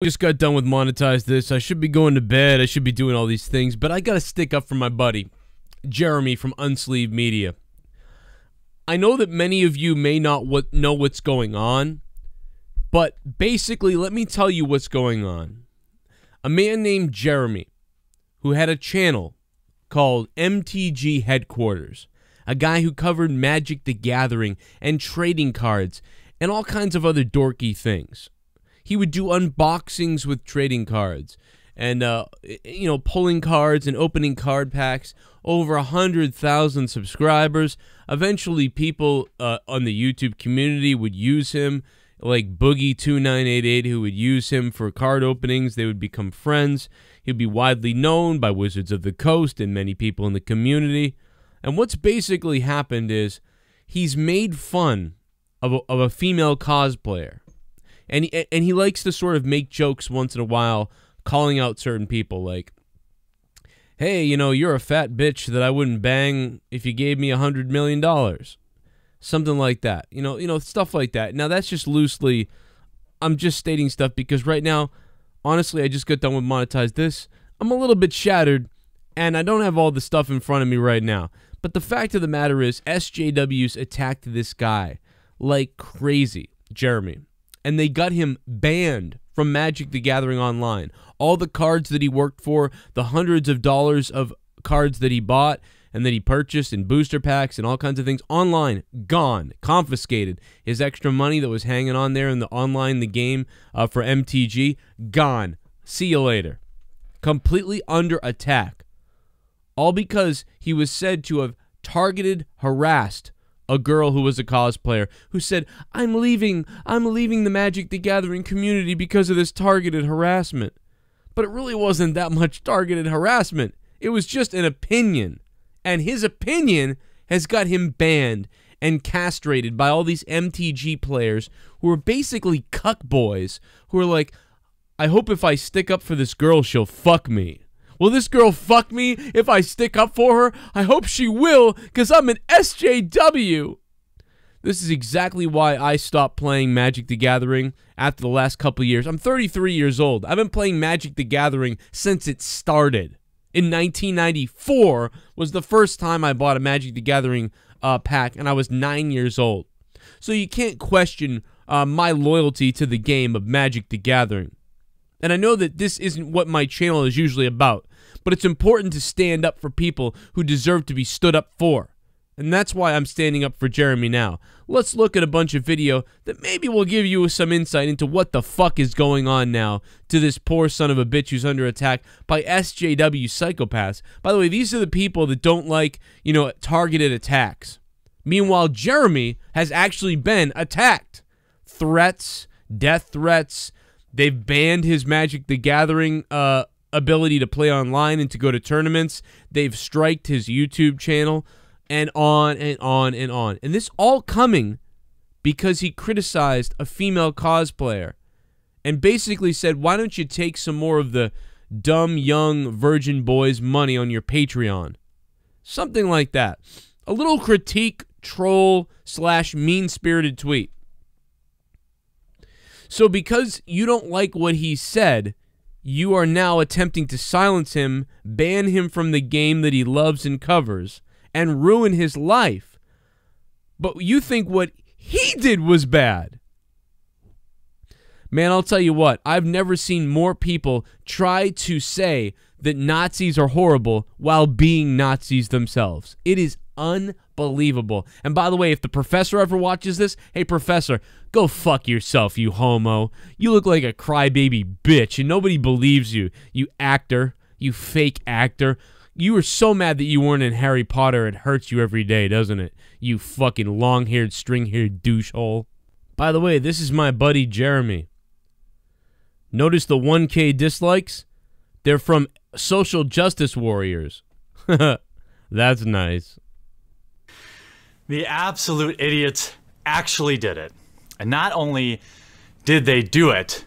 Just got done with monetize this. I should be going to bed. I should be doing all these things, but I gotta stick up for my buddy, Jeremy from Unsleeved Media. I know that many of you may not know what's going on, but basically, let me tell you what's going on. A man named Jeremy, who had a channel called MTG Headquarters, a guy who covered Magic the Gathering and trading cards and all kinds of other dorky things. He would do unboxings with trading cards and, you know, pulling cards and opening card packs. Over 100,000 subscribers. Eventually, people on the YouTube community would use him, like Boogie2988, who would use him for card openings. They would become friends. He'd be widely known by Wizards of the Coast and many people in the community. And what's basically happened is he's made fun of a female cosplayer. And he likes to sort of make jokes once in a while, calling out certain people like, hey, you know, you're a fat bitch that I wouldn't bang if you gave me $100 million. Something like that. You know, stuff like that. Now, that's just loosely, I'm just stating stuff because right now, honestly, I just got done with monetize this. I'm a little bit shattered, and I don't have all the stuff in front of me right now. But the fact of the matter is, SJWs attacked this guy like crazy, Jeremy. And they got him banned from Magic the Gathering Online. All the cards that he worked for, the hundreds of dollars of cards that he bought and that he purchased in booster packs and all kinds of things, online, gone, confiscated. His extra money that was hanging on there in the game for MTG, gone. See you later. Completely under attack. All because he was said to have targeted, harassed a girl who was a cosplayer who said, I'm leaving the Magic the Gathering community because of this targeted harassment. But it really wasn't that much targeted harassment. It was just an opinion. And his opinion has got him banned and castrated by all these MTG players who are basically cuck boys who are like, I hope if I stick up for this girl, she'll fuck me. Will this girl fuck me if I stick up for her? I hope she will, because I'm an SJW. This is exactly why I stopped playing Magic the Gathering after the last couple years. I'm 33 years old. I've been playing Magic the Gathering since it started. In 1994 was the first time I bought a Magic the Gathering pack, and I was 9 years old. So you can't question my loyalty to the game of Magic the Gathering. And I know that this isn't what my channel is usually about, but it's important to stand up for people who deserve to be stood up for. And that's why I'm standing up for Jeremy now. Let's look at a bunch of video that maybe will give you some insight into what the fuck is going on now to this poor son of a bitch who's under attack by SJW psychopaths. By the way, these are the people that don't like, you know, targeted attacks. Meanwhile, Jeremy has actually been attacked. Threats, death threats. They've banned his Magic the Gathering ability to play online and to go to tournaments. They've striked his YouTube channel, and on and on and on. And this all coming because he criticized a female cosplayer and basically said, why don't you take some more of the dumb, young, virgin boys' money on your Patreon? Something like that. A little critique, troll, / mean-spirited tweet. So because you don't like what he said, you are now attempting to silence him, ban him from the game that he loves and covers, and ruin his life. But you think what he did was bad. Man, I'll tell you what, I've never seen more people try to say that Nazis are horrible while being Nazis themselves. It is unbelievable. And by the way, if the professor ever watches this, hey professor, go fuck yourself, you homo. You look like a crybaby bitch and nobody believes you, you actor, you fake actor. You were so mad that you weren't in Harry Potter, it hurts you every day, doesn't it? You fucking long-haired, string-haired douchehole. By the way, this is my buddy Jeremy. Notice the 1K dislikes? They're from social justice warriors. That's nice. The absolute idiots actually did it. And not only did they do it,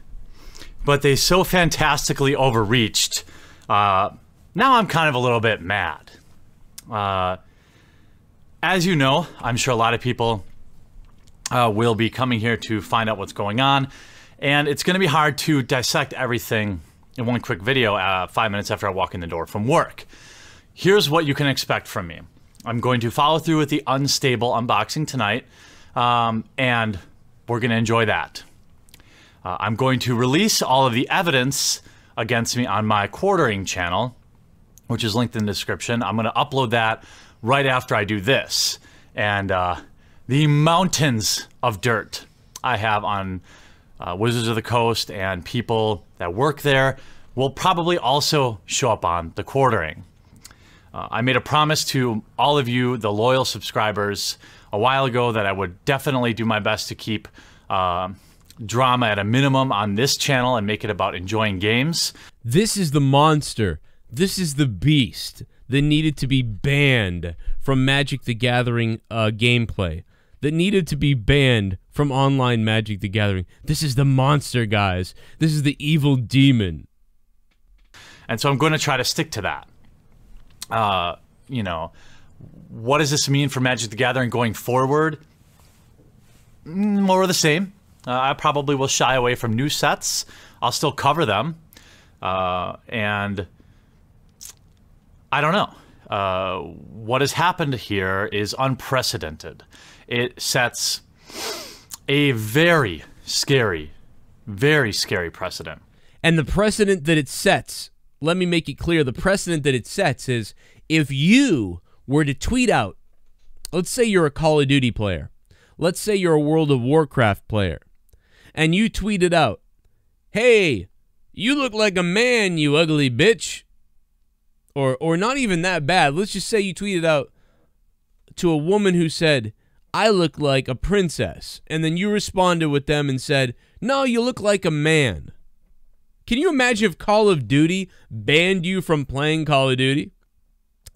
but they so fantastically overreached. Now I'm kind of a little bit mad. As you know, I'm sure a lot of people will be coming here to find out what's going on. And it's going to be hard to dissect everything in one quick video 5 minutes after I walk in the door from work. Here's what you can expect from me. I'm going to follow through with the unstable unboxing tonight, and we're going to enjoy that. I'm going to release all of the evidence against me on my quartering channel, which is linked in the description. I'm going to upload that right after I do this. And the mountains of dirt I have on Wizards of the Coast and people that work there will probably also show up on the quartering. I made a promise to all of you, the loyal subscribers, a while ago that I would definitely do my best to keep drama at a minimum on this channel and make it about enjoying games. This is the monster. This is the beast that needed to be banned from Magic the Gathering gameplay. That needed to be banned from online Magic the Gathering. This is the monster, guys. This is the evil demon. And so I'm going to try to stick to that. You know, what does this mean for Magic the Gathering going forward? More of the same. I probably will shy away from new sets. I'll still cover them. And I don't know. What has happened here is unprecedented. It sets a very scary precedent. And the precedent that it sets, let me make it clear, the precedent that it sets is if you were to tweet out, let's say you're a Call of Duty player, let's say you're a World of Warcraft player, and you tweeted out, "Hey, you look like a man, you ugly bitch." Or not even that bad. Let's just say you tweeted out to a woman who said, "I look like a princess." And then you responded with them and said, "No, you look like a man." Can you imagine if Call of Duty banned you from playing Call of Duty?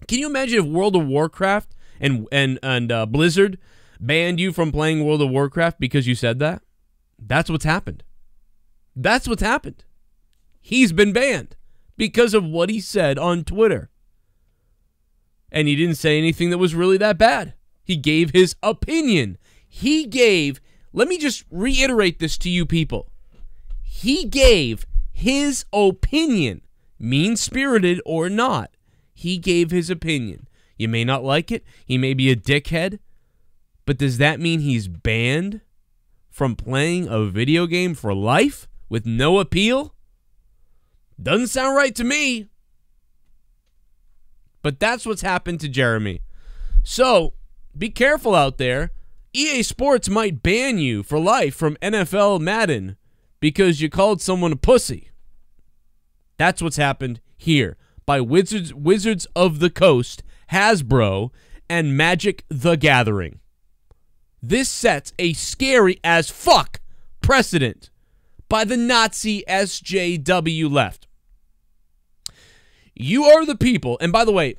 Can you imagine if World of Warcraft and Blizzard banned you from playing World of Warcraft because you said that? That's what's happened. That's what's happened. He's been banned because of what he said on Twitter. And he didn't say anything that was really that bad. He gave his opinion. Let me just reiterate this to you people. He gave his opinion, mean-spirited or not. He gave his opinion. You may not like it. He may be a dickhead. But does that mean he's banned from playing a video game for life with no appeal? Doesn't sound right to me. But that's what's happened to Jeremy. So, be careful out there. EA Sports might ban you for life from NFL Madden because you called someone a pussy. That's what's happened here by Wizards of the Coast, Hasbro, and Magic the Gathering. This sets a scary as fuck precedent by the Nazi SJW left. You are the people, and by the way,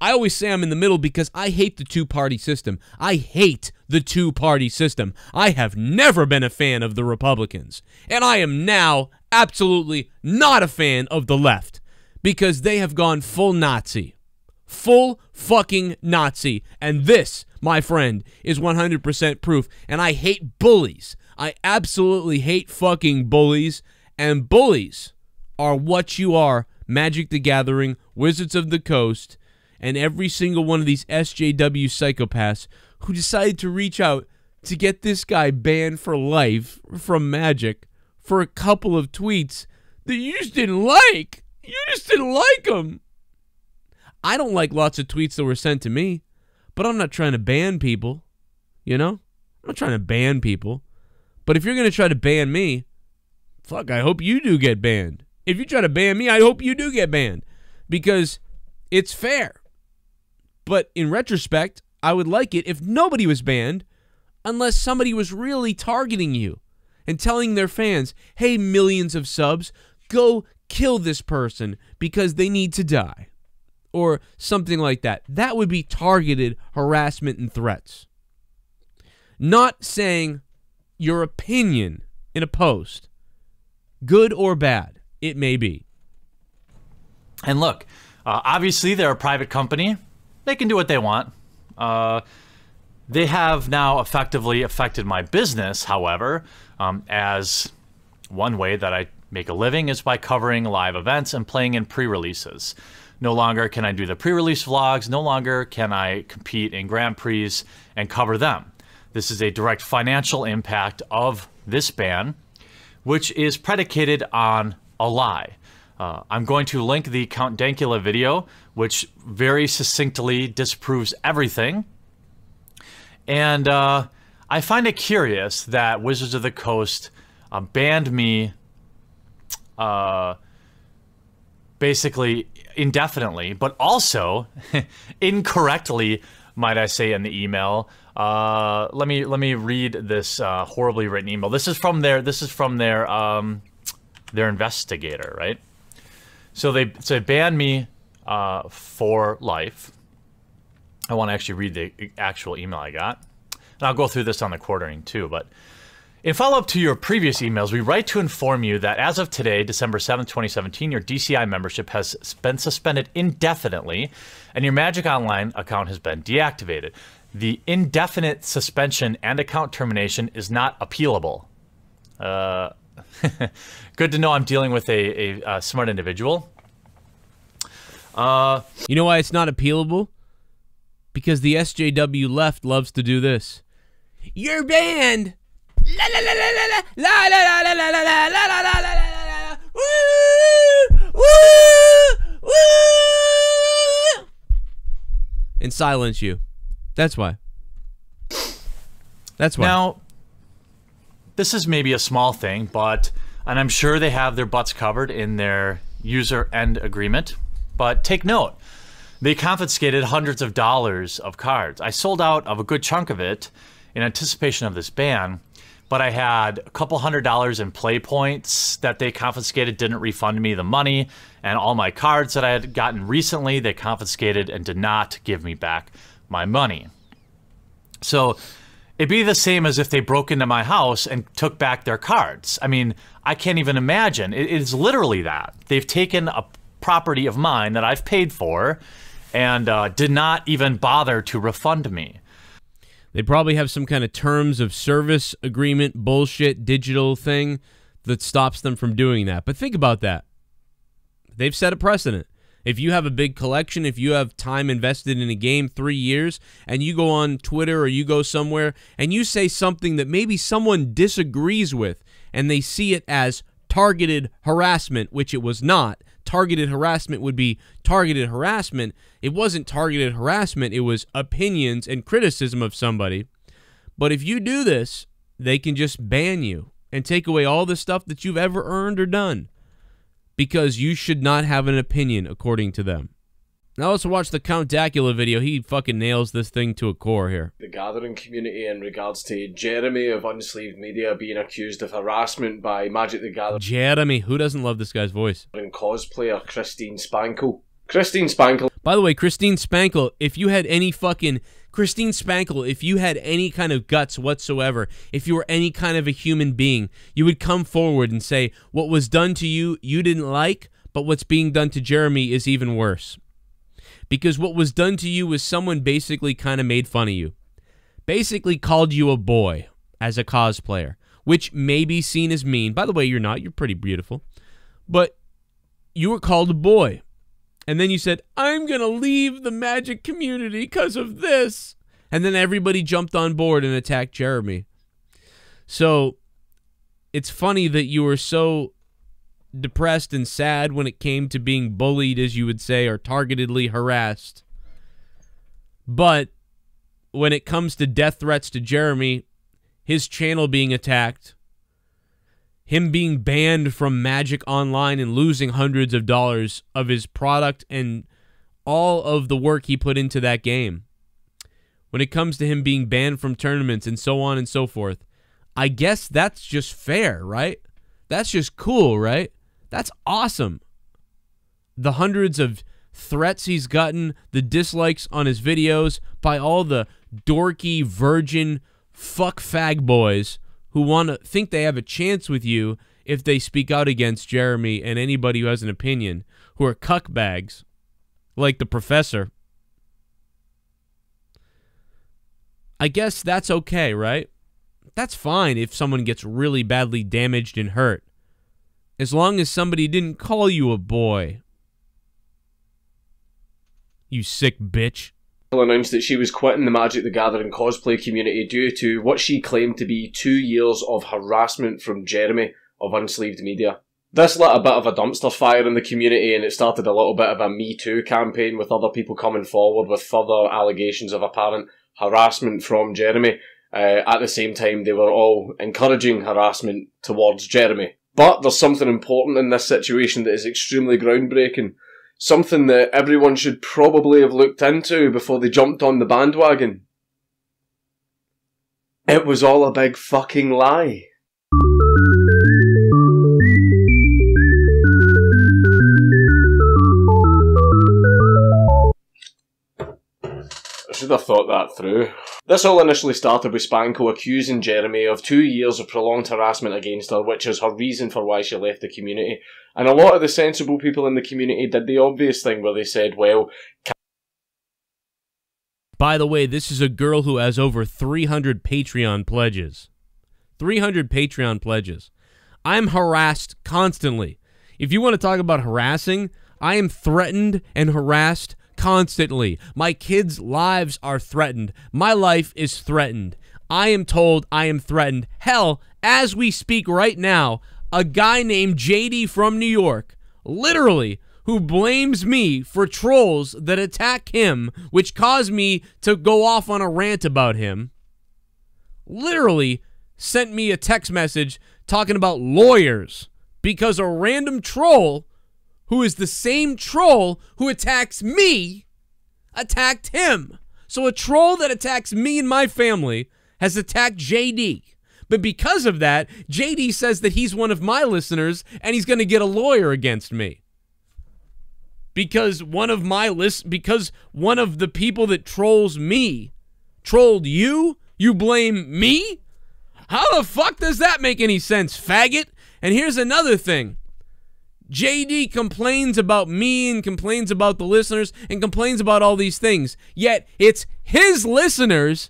I always say I'm in the middle because I hate the two-party system. I hate the two-party system. I have never been a fan of the Republicans, and I am now absolutely not a fan of the left because they have gone full Nazi. Full fucking Nazi. And this, my friend, is 100% proof. And I hate bullies. I absolutely hate fucking bullies. And bullies are what you are, Magic the Gathering, Wizards of the Coast, and every single one of these SJW psychopaths who decided to reach out to get this guy banned for life from Magic for a couple of tweets that you just didn't like. You just didn't like them. I don't like lots of tweets that were sent to me, but I'm not trying to ban people, you know? I'm not trying to ban people. But if you're going to try to ban me, fuck, I hope you do get banned. If you try to ban me, I hope you do get banned because it's fair. But in retrospect, I would like it if nobody was banned unless somebody was really targeting you and telling their fans, hey, millions of subs, go kill this person because they need to die. Or something like that. That would be targeted harassment and threats. Not saying your opinion in a post, good or bad, it may be. And look, obviously they're a private company. They can do what they want. They have now effectively affected my business, however, as One way that I make a living is by covering live events and playing in pre-releases. No longer can I do the pre-release vlogs. No longer can I compete in Grand Prix and cover them. This is a direct financial impact of this ban, which is predicated on a lie. I'm going to link the Count Dankula video, which very succinctly disproves everything. And I find it curious that Wizards of the Coast banned me basically indefinitely, but also incorrectly, might I say, in the email. Let me read this horribly written email. This is from their investigator, right? So they banned me for life. I want to actually read the actual email I got, and I'll go through this on the quartering too. But in follow-up to your previous emails, we write to inform you that as of today, December 7th, 2017, your DCI membership has been suspended indefinitely, and your Magic Online account has been deactivated. The indefinite suspension and account termination is not appealable. Good to know I'm dealing with a smart individual. You know why it's not appealable? Because the SJW left loves to do this. You're banned! La la la la la la la la la la la la la la la la. Woo! Woo! Woo! And silence you. That's why. That's why. Now, this is maybe a small thing, and I'm sure they have their butts covered in their user end agreement, but take note. They confiscated hundreds of dollars of cards. I sold out of a good chunk of it in anticipation of this ban, but I had a couple $100 in play points that they confiscated, didn't refund me the money, and all my cards that I had gotten recently, they confiscated and did not give me back my money. So it'd be the same as if they broke into my house and took back their cards. I mean, I can't even imagine. It is literally that. They've taken a property of mine that I've paid for and did not even bother to refund me. They probably have some kind of terms of service agreement bullshit digital thing that stops them from doing that. But think about that. They've set a precedent. If you have a big collection, if you have time invested in a game, 3 years, and you go on Twitter or you go somewhere and you say something that maybe someone disagrees with and they see it as targeted harassment, which it was not. Targeted harassment would be targeted harassment. It wasn't targeted harassment. It was opinions and criticism of somebody. But if you do this, they can just ban you and take away all the stuff that you've ever earned or done because you should not have an opinion according to them. Now let's watch the Count Dankula video. He fucking nails this thing to a core here. The gathering community in regards to Jeremy of Unsleeved Media being accused of harassment by Magic the Gathering. Jeremy, who doesn't love this guy's voice? Cosplayer Christine Spankle. Christine Spankle. By the way, Christine Spankle, if you had any fucking... Christine Spankle, if you had any kind of guts whatsoever, if you were any kind of a human being, you would come forward and say, what was done to you, you didn't like, but what's being done to Jeremy is even worse. Because what was done to you was someone basically kind of made fun of you. Basically called you a boy as a cosplayer, which may be seen as mean. By the way, you're not. You're pretty beautiful. But you were called a boy. And then you said, I'm going to leave the Magic community because of this. And then everybody jumped on board and attacked Jeremy. So it's funny that you were so depressed and sad when it came to being bullied, as you would say, or targetedly harassed. But when it comes to death threats to Jeremy, his channel being attacked, him being banned from Magic Online and losing hundreds of dollars of his product and all of the work he put into that game, when it comes to him being banned from tournaments and so on and so forth, I guess that's just fair, right? That's just cool, right? That's awesome. The hundreds of threats he's gotten, the dislikes on his videos by all the dorky, virgin, fuck fag boys who want to think they have a chance with you if they speak out against Jeremy and anybody who has an opinion, who are cuckbags, like the professor. I guess that's okay, right? That's fine if someone gets really badly damaged and hurt. as long as somebody didn't call you a boy. You sick bitch. Announced that she was quitting the Magic the Gathering cosplay community due to what she claimed to be 2 years of harassment from Jeremy of Unsleeved Media. This lit a bit of a dumpster fire in the community, and it started a little bit of a Me Too campaign with other people coming forward with further allegations of apparent harassment from Jeremy. At the same time, they were all encouraging harassment towards Jeremy. But there's something important in this situation that is extremely groundbreaking. Something that everyone should probably have looked into before they jumped on the bandwagon. It was all a big fucking lie. I should have thought that through. This all initially started with Spanko accusing Jeremy of 2 years of prolonged harassment against her, which is her reason for why she left the community. And a lot of the sensible people in the community did the obvious thing where they said, well... By the way, this is a girl who has over 300 Patreon pledges. 300 Patreon pledges. I'm harassed constantly. If you want to talk about harassing, I am threatened and harassed constantly. My kids' lives are threatened. My life is threatened. I am told I am threatened. Hell, as we speak right now, a guy named JD from New York, literally, who blames me for trolls that attack him, which caused me to go off on a rant about him, literally sent me a text message talking about lawyers because a random troll who is the same troll who attacks me, attacked him. So a troll that attacks me and my family has attacked JD. But because of that, JD says that he's one of my listeners and he's going to get a lawyer against me. Because one of the people that trolls me trolled you? You blame me? How the fuck does that make any sense, faggot? And here's another thing. JD complains about me and complains about the listeners and complains about all these things. Yet it's his listeners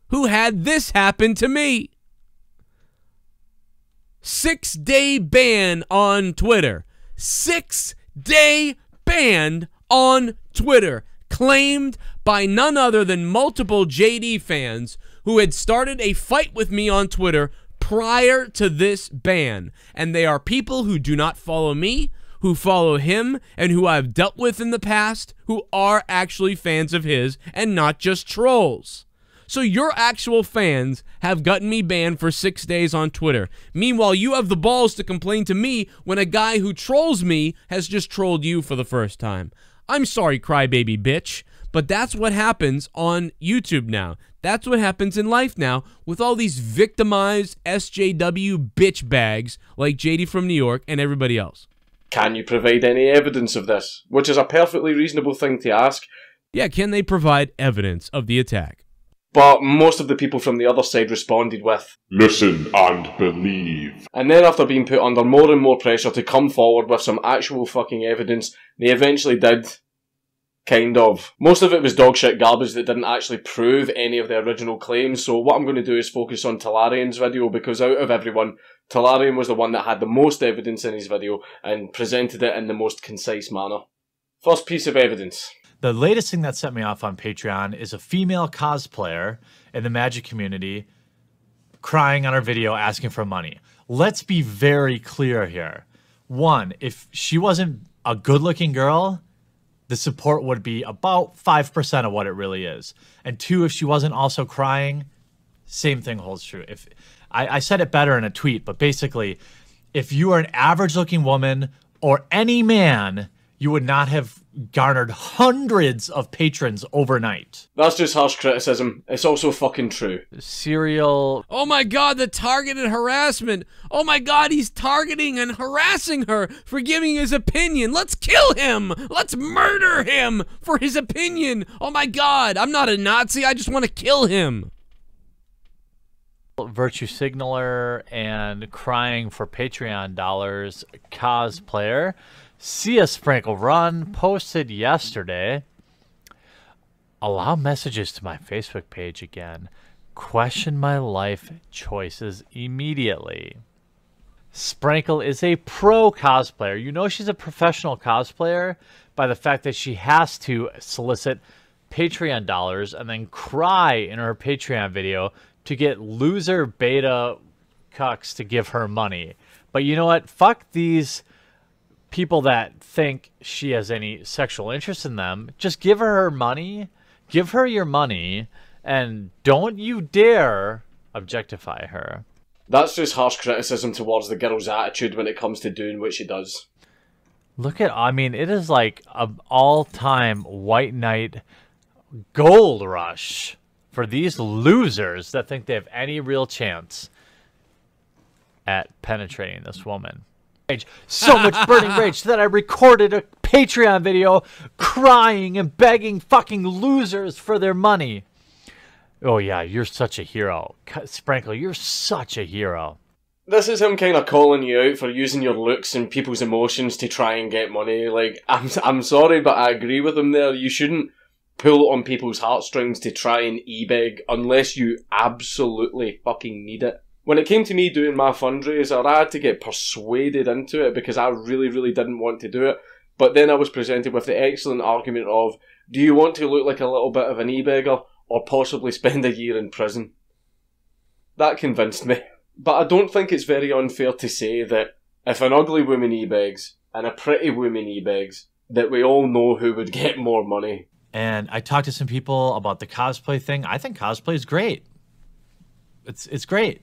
who had this happen to me. 6-day ban on Twitter. 6-day ban on Twitter. Claimed by none other than multiple JD fans who had started a fight with me on Twitter prior to this ban. And they are people who do not follow me, who follow him, and who I've dealt with in the past, who are actually fans of his and not just trolls. So your actual fans have gotten me banned for 6 days on Twitter. Meanwhile, you have the balls to complain to me when a guy who trolls me has just trolled you for the first time. I'm sorry, crybaby bitch, but that's what happens on YouTube now. That's what happens in life now with all these victimized SJW bitch bags like JD from New York and everybody else. Can you provide any evidence of this? Which is a perfectly reasonable thing to ask. Yeah, can they provide evidence of the attack? But most of the people from the other side responded with, listen and believe. And then after being put under more and more pressure to come forward with some actual fucking evidence, they eventually did. Kind of. Most of it was dog shit garbage that didn't actually prove any of the original claims, so what I'm going to do is focus on Talarian's video, because out of everyone, Talarian was the one that had the most evidence in his video and presented it in the most concise manner. First piece of evidence. The latest thing that set me off on Patreon is a female cosplayer in the Magic community crying on her video asking for money. Let's be very clear here. One, if she wasn't a good-looking girl, the support would be about 5% of what it really is. And two, if she wasn't also crying, same thing holds true. If I said it better in a tweet, but basically, if you are an average-looking woman or any man, you would not have garnered hundreds of patrons overnight. That's just harsh criticism. It's also fucking true. Serial. Oh my god, the targeted harassment. Oh my god, he's targeting and harassing her for giving his opinion. Let's kill him. Let's murder him for his opinion. Oh my god, I'm not a Nazi. I just want to kill him. Virtue signaler and crying for Patreon dollars cosplayer Cspranklerun posted yesterday, allow messages to my Facebook page again, question my life choices immediately. Sprankle is a pro cosplayer. You know she's a professional cosplayer by the fact that she has to solicit Patreon dollars and then cry in her Patreon video to get loser beta cucks to give her money. But you know what? Fuck these people that think she has any sexual interest in them. Just give her money. Give her your money. And don't you dare objectify her. That's just harsh criticism towards the girl's attitude when it comes to doing what she does. Look at, I mean, it is like an all-time white knight gold rush for these losers that think they have any real chance at penetrating this woman. So much burning rage that I recorded a Patreon video crying and begging fucking losers for their money. Oh yeah, you're such a hero. Sprankle, you're such a hero. This is him kind of calling you out for using your looks and people's emotions to try and get money. Like, I'm sorry, but I agree with him there. You shouldn't pull on people's heartstrings to try and e-beg unless you absolutely fucking need it. When it came to me doing my fundraiser, I had to get persuaded into it because I really, really didn't want to do it. But then I was presented with the excellent argument of, do you want to look like a little bit of an e-beggar or possibly spend a year in prison? That convinced me. But I don't think it's very unfair to say that if an ugly woman e-begs and a pretty woman e-begs, that we all know who would get more money. And I talked to some people about the cosplay thing. I think cosplay is great. It's great.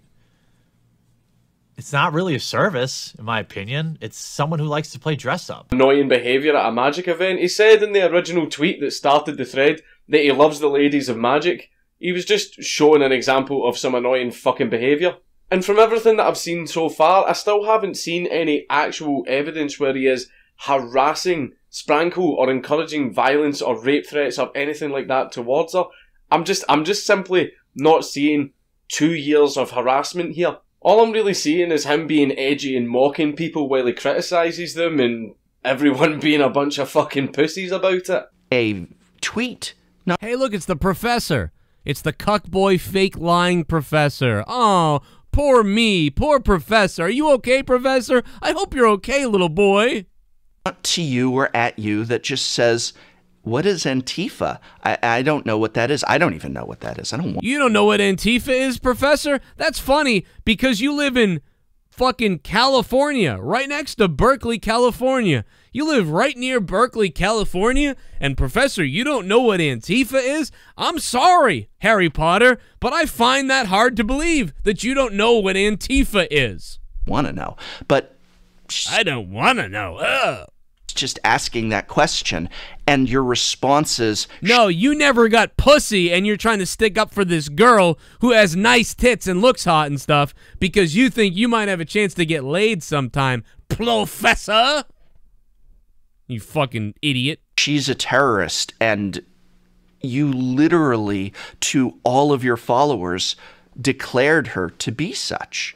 It's not really a service, in my opinion. It's someone who likes to play dress up. Annoying behaviour at a magic event. He said in the original tweet that started the thread that he loves the ladies of magic. He was just showing an example of some annoying fucking behaviour. And from everything that I've seen so far, I still haven't seen any actual evidence where he is harassing Sprankle or encouraging violence or rape threats or anything like that towards her. I'm just simply not seeing 2 years of harassment here. All I'm really seeing is him being edgy and mocking people while he criticises them and everyone being a bunch of fucking pussies about it. A tweet. No. Hey, look, it's the professor. It's the cuckboy fake lying professor. Oh, poor me. Poor professor. Are you okay, professor? I hope you're okay, little boy. To you or at you that just says, what is Antifa? I don't know what that is. I don't even know what that is. I don't want. You don't know what Antifa is, professor? That's funny because you live in fucking California, right next to Berkeley, California. You live right near Berkeley, California, and professor, you don't know what Antifa is? I'm sorry, Harry Potter, but I find that hard to believe that you don't know what Antifa is. Want to know, but I don't want to know. Ugh. Just asking that question, and your response is, no, you never got pussy, and you're trying to stick up for this girl who has nice tits and looks hot and stuff because you think you might have a chance to get laid sometime, professor. You fucking idiot. She's a terrorist, and you literally, to all of your followers, declared her to be such.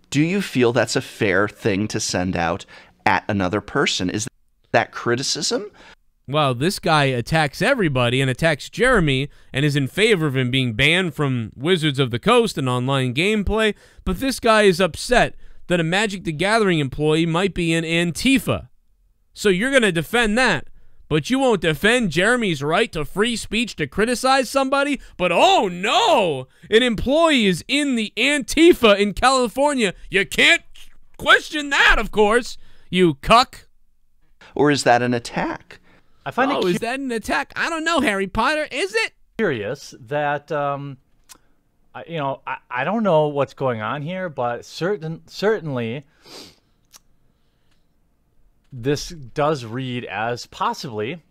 Do you feel that's a fair thing to send out at another person? Is that criticism? Well, this guy attacks everybody and attacks Jeremy and is in favor of him being banned from Wizards of the Coast and online gameplay, but this guy is upset that a Magic the Gathering employee might be in Antifa. So you're going to defend that, but you won't defend Jeremy's right to free speech to criticize somebody? But oh no, an employee is in the Antifa in California. You can't question that, of course, you cuck. Or is that an attack? I find it is that an attack? I don't know, Harry Potter. Is it? Curious that, you know, I don't know what's going on here, but certainly this does read as possibly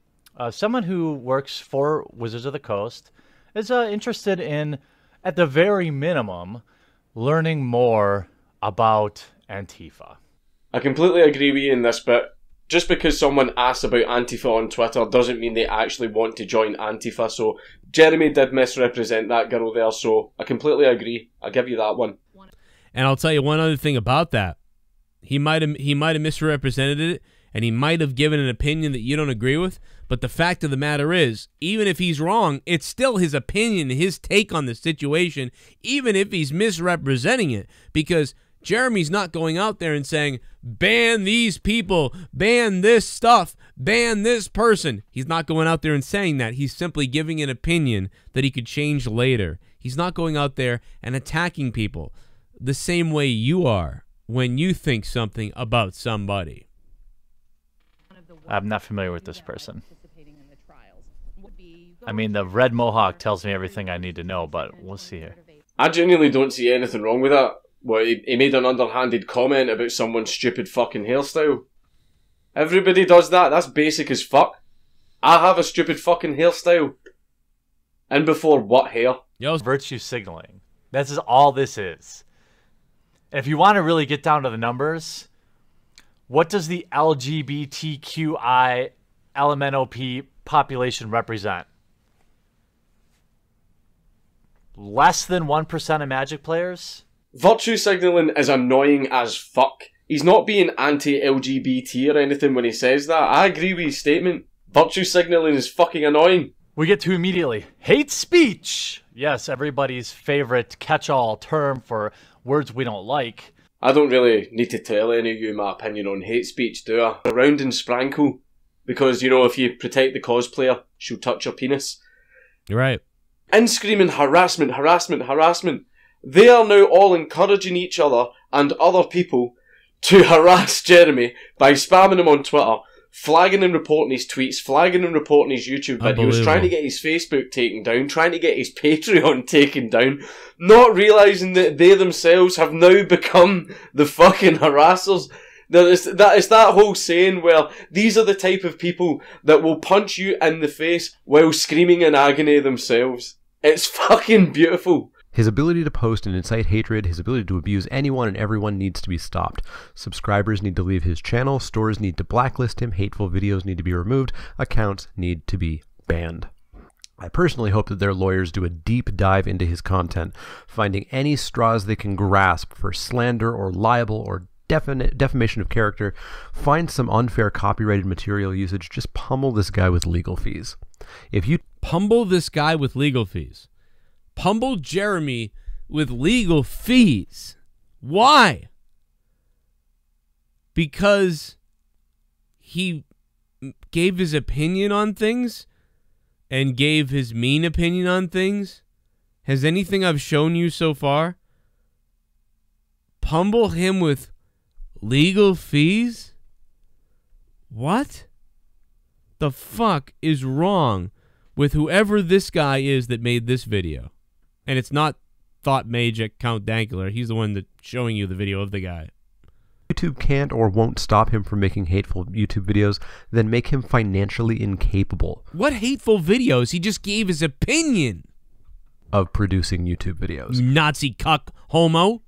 someone who works for Wizards of the Coast is interested in, at the very minimum, learning more about Antifa. I completely agree with you in this bit. Just because someone asks about Antifa on Twitter doesn't mean they actually want to join Antifa. So Jeremy did misrepresent that girl there, so I completely agree. I'll give you that one. And I'll tell you one other thing about that. He might have misrepresented it, and he might have given an opinion that you don't agree with. But the fact of the matter is, even if he's wrong, it's still his opinion, his take on the situation, even if he's misrepresenting it. Because Jeremy's not going out there and saying, ban these people, ban this stuff, ban this person. He's not going out there and saying that. He's simply giving an opinion that he could change later. He's not going out there and attacking people the same way you are when you think something about somebody. I'm not familiar with this person. I mean, the red mohawk tells me everything I need to know, but we'll see here. I genuinely don't see anything wrong with that. Well, he made an underhanded comment about someone's stupid fucking hairstyle. Everybody does that. That's basic as fuck. I have a stupid fucking hairstyle. And before what hair? Yo, virtue signaling. This is all this is. And if you want to really get down to the numbers, what does the LGBTQI LMNOP population represent? Less than 1% of Magic players? Virtue signaling is annoying as fuck. He's not being anti-LGBT or anything when he says that. I agree with his statement. Virtue signaling is fucking annoying. We get to immediately. Hate speech! Yes, everybody's favorite catch-all term for words we don't like. I don't really need to tell any of you my opinion on hate speech, do I? Round and sprankle. Because, you know, if you protect the cosplayer, she'll touch your penis. You're right. And screaming harassment, harassment, harassment. They are now all encouraging each other and other people to harass Jeremy by spamming him on Twitter, flagging and reporting his tweets, flagging and reporting his YouTube videos, trying to get his Facebook taken down, trying to get his Patreon taken down, not realising that they themselves have now become the fucking harassers. It's that whole saying where these are the type of people that will punch you in the face while screaming in agony themselves. It's fucking beautiful. His ability to post and incite hatred, his ability to abuse anyone and everyone needs to be stopped. Subscribers need to leave his channel, stores need to blacklist him, hateful videos need to be removed, accounts need to be banned. I personally hope that their lawyers do a deep dive into his content, finding any straws they can grasp for slander or libel or defamation of character, find some unfair copyrighted material usage, just pummel this guy with legal fees. If you pummel this guy with legal fees. Pummel Jeremy with legal fees. Why? Because he gave his opinion on things and gave his mean opinion on things? Has anything I've shown you so far? Pummel him with legal fees? What the fuck is wrong with whoever this guy is that made this video? And it's not Thought Magic Count Dankler. He's the one that's showing you the video of the guy. YouTube can't or won't stop him from making hateful YouTube videos, then make him financially incapable. What hateful videos? He just gave his opinion Of producing YouTube videos. Nazi cuck homo.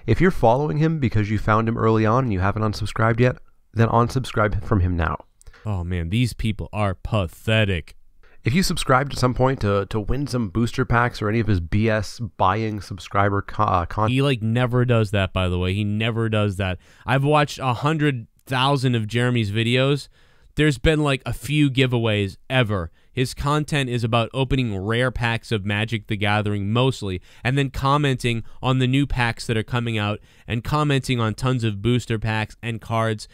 If you're following him because you found him early on and you haven't unsubscribed yet, then unsubscribe from him now. Oh man, these people are pathetic. If you subscribed at some point to win some booster packs or any of his BS buying subscriber content. He like never does that, by the way. He never does that. I've watched 100,000 of Jeremy's videos. There's been like a few giveaways ever. His content is about opening rare packs of Magic the Gathering mostly, and then commenting on the new packs that are coming out, and commenting on tons of booster packs and cards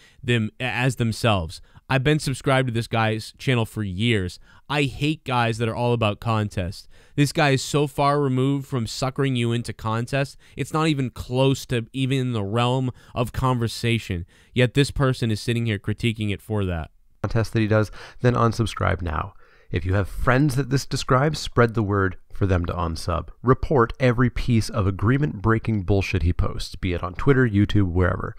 as themselves. I've been subscribed to this guy's channel for years. I hate guys that are all about contests. This guy is so far removed from suckering you into contests, it's not even close to even in the realm of conversation. Yet this person is sitting here critiquing it for that. Contest that he does, then unsubscribe now. If you have friends that this describes, spread the word for them to unsub. Report every piece of agreement-breaking bullshit he posts, be it on Twitter, YouTube, wherever.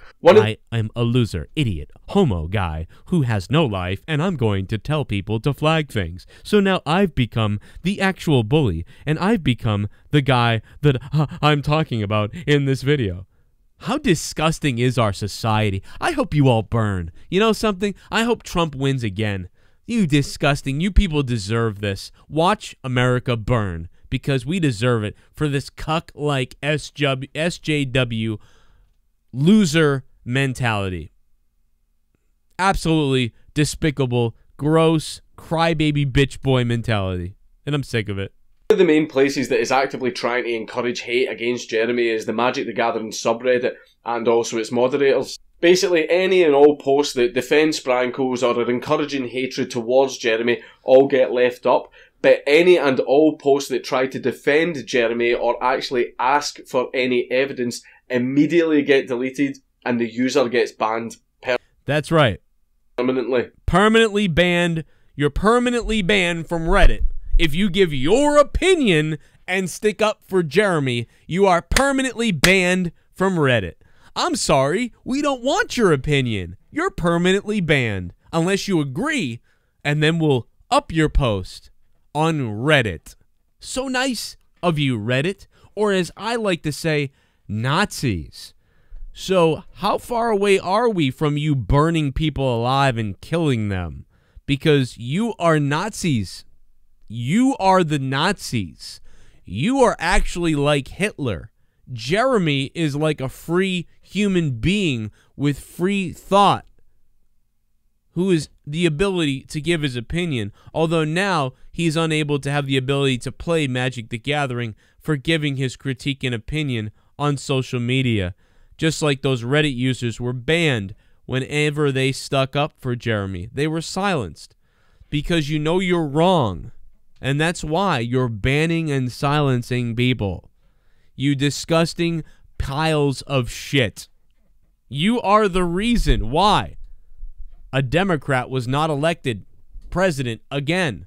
I'm a loser, idiot, homo guy who has no life, and I'm going to tell people to flag things. So now I've become the actual bully, and I've become the guy that I'm talking about in this video. How disgusting is our society? I hope you all burn. You know something? I hope Trump wins again. You disgusting. You people deserve this. Watch America burn, because we deserve it for this cuck-like SJW loser mentality. Absolutely despicable, gross, crybaby bitch boy mentality. And I'm sick of it. One of the main places that is actively trying to encourage hate against Jeremy is the Magic the Gathering subreddit and also its moderators. Basically, any and all posts that defend Sprankles or are encouraging hatred towards Jeremy all get left up, but any and all posts that try to defend Jeremy or actually ask for any evidence immediately get deleted and the user gets banned That's right. permanently. Permanently banned. You're permanently banned from Reddit. If you give your opinion and stick up for Jeremy, you are permanently banned from Reddit. I'm sorry, we don't want your opinion. You're permanently banned unless you agree, and then we'll up your post on Reddit. So nice of you, Reddit, or as I like to say, Nazis. So how far away are we from you burning people alive and killing them? Because you are Nazis. You are the Nazis. You are actually like Hitler. Jeremy is like a free human being with free thought, who has the ability to give his opinion, although now he's unable to have the ability to play Magic the Gathering for giving his critique and opinion on social media, just like those Reddit users were banned whenever they stuck up for Jeremy. They were silenced because you know you're wrong, and that's why you're banning and silencing people. You disgusting piles of shit. You are the reason why a Democrat was not elected president again.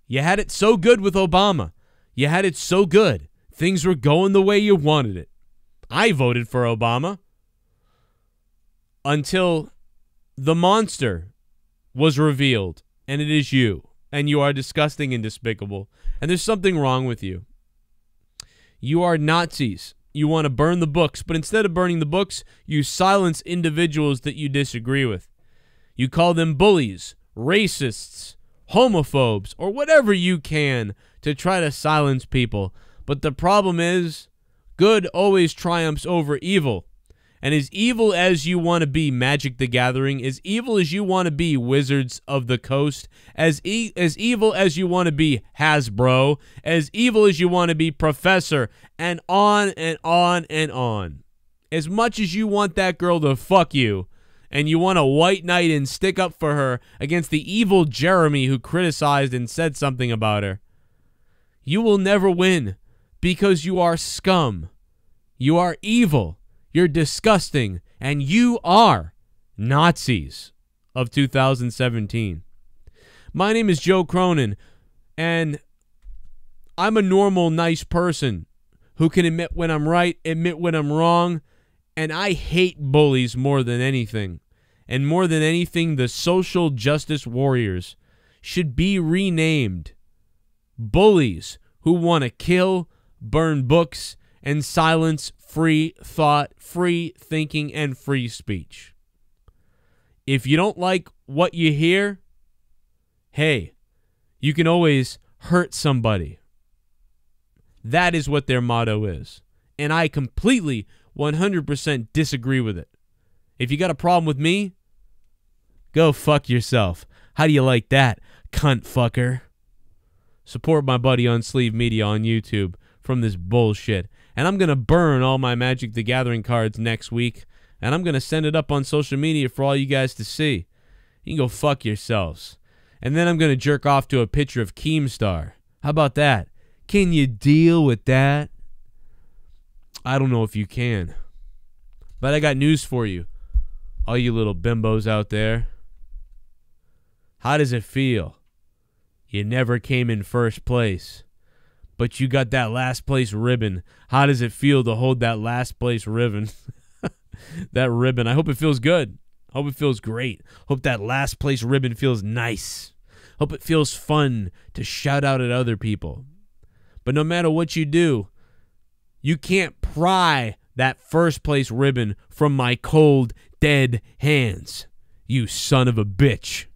You had it so good with Obama. You had it so good. Things were going the way you wanted it. I voted for Obama until the monster was revealed, and it is you. And you are disgusting and despicable. And there's something wrong with you. You are Nazis. You want to burn the books, but instead of burning the books, you silence individuals that you disagree with. You call them bullies, racists, homophobes, or whatever you can to try to silence people. But the problem is, good always triumphs over evil. And as evil as you want to be Magic the Gathering, as evil as you want to be Wizards of the Coast, as evil as you want to be Hasbro, as evil as you want to be Professor, and on and on and on. As much as you want that girl to fuck you, and you want a white knight and stick up for her against the evil Jeremy who criticized and said something about her, you will never win because you are scum. You are evil. You're disgusting, and you are Nazis of 2017. My name is Joe Cronin, and I'm a normal, nice person who can admit when I'm right, admit when I'm wrong, and I hate bullies more than anything. And more than anything, the social justice warriors should be renamed bullies who want to kill, burn books, and silence free thought, free thinking, and free speech. If you don't like what you hear, hey, you can always hurt somebody. That is what their motto is. And I completely, 100% disagree with it. If you got a problem with me, go fuck yourself. How do you like that, cunt fucker? Support my buddy Unsleeved Media on YouTube from this bullshit. And I'm going to burn all my Magic the Gathering cards next week. And I'm going to send it up on social media for all you guys to see. You can go fuck yourselves. And then I'm going to jerk off to a picture of Keemstar. How about that? Can you deal with that? I don't know if you can. But I got news for you. All you little bimbos out there. How does it feel? You never came in first place, but you got that last place ribbon. How does it feel to hold that last place ribbon? That ribbon. I hope it feels good. Hope it feels great. Hope that last place ribbon feels nice. Hope it feels fun to shout out at other people. But no matter what you do, you can't pry that first place ribbon from my cold, dead hands. You son of a bitch.